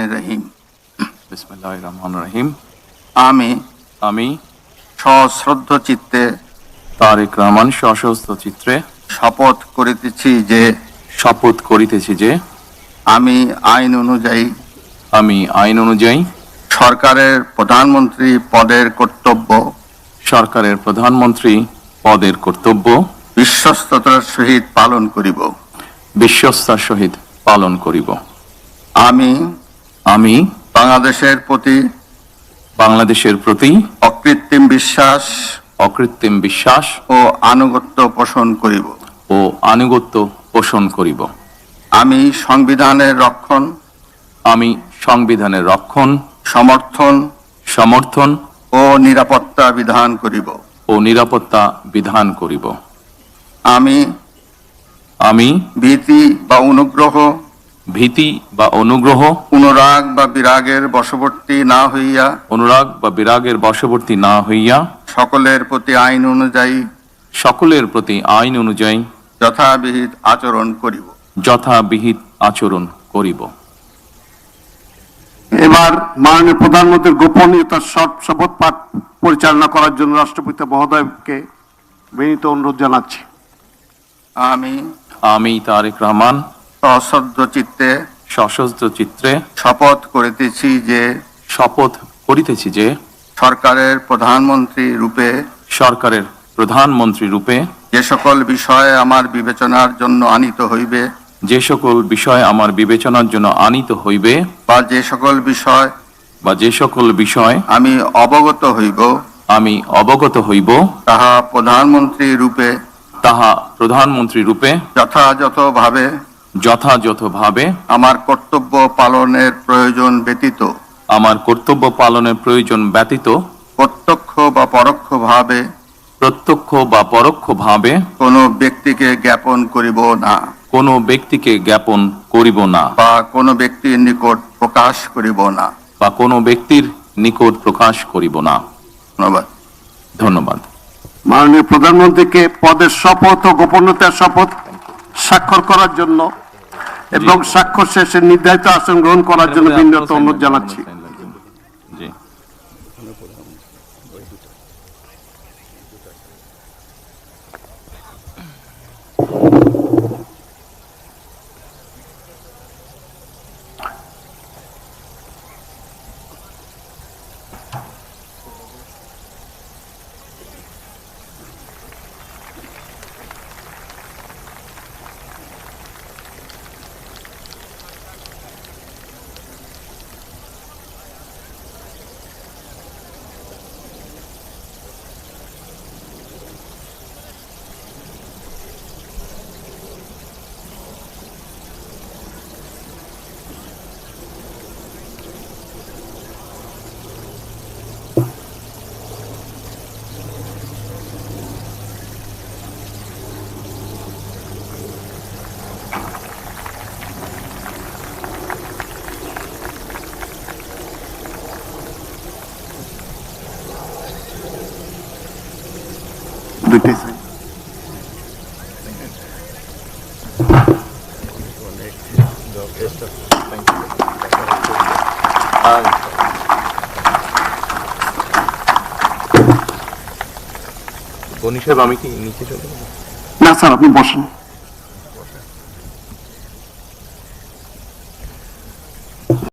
রহমানির রহিম। বিসমিল্লাহির রহমানির রহিম। আমি সশ্রদ্ধ চিত্তে তারেক রহমান সশস্ত্র চিত্রে শপথ করিতেছি যে আমি আইন অনুযায়ী সরকারের প্রধানমন্ত্রী পদের কর্তব্য বিশ্বস্ততার সহিত পালন করিব। আমি বাংলাদেশের প্রতি অকৃত্রিম বিশ্বাস ও আনুগত্য পোষণ করিব। আমি সংবিধানের রক্ষণ সমর্থন ও নিরাপত্তা বিধান করিব। আমি ভীতি বা অনুগ্রহ অনুরাগ বা বিরাগের বশবর্তী না হইয়া সকলের প্রতি আইন অনুযায়ী যথাবিহিত আচরণ করিব। এবার মাননীয় প্রধানমন্ত্রীর গোপনীয়তার শপথ পাঠ পরিচালনা করার জন্য রাষ্ট্রপতি মহোদয়কে বিনীত অনুরোধ জানাচ্ছি। আমি তারেক রহমান সশস্ত্র চিত্রে শপথ করিতেছি যে সরকারের প্রধানমন্ত্রী রূপে যে সকল বিষয় আমার বিবেচনার জন্য আনিত হইবে বা যে সকল বিষয় আমি অবগত হইব তাহা প্রধানমন্ত্রী রূপে যথাযথভাবে আমার কর্তব্য পালনের প্রয়োজন ব্যতীত প্রত্যক্ষ বা পরোক্ষভাবে কোনো ব্যক্তিকে জ্ঞাপন করিব না বা কোনো ব্যক্তির নিকট প্রকাশ করিব না। ধন্যবাদ। মাননীয় প্রধানমন্ত্রীকে পদের শপথ ও গোপনীয়তার শপথ স্বাক্ষর করার জন্য এবং স্বাক্ষর শেষে নির্ধারিত আসন গ্রহণ করার জন্য বিনীত অনুরোধ জানাচ্ছি। গনি সাহেব, আমি কি নিচে চলে যাব? না স্যার, আপনি বসেন।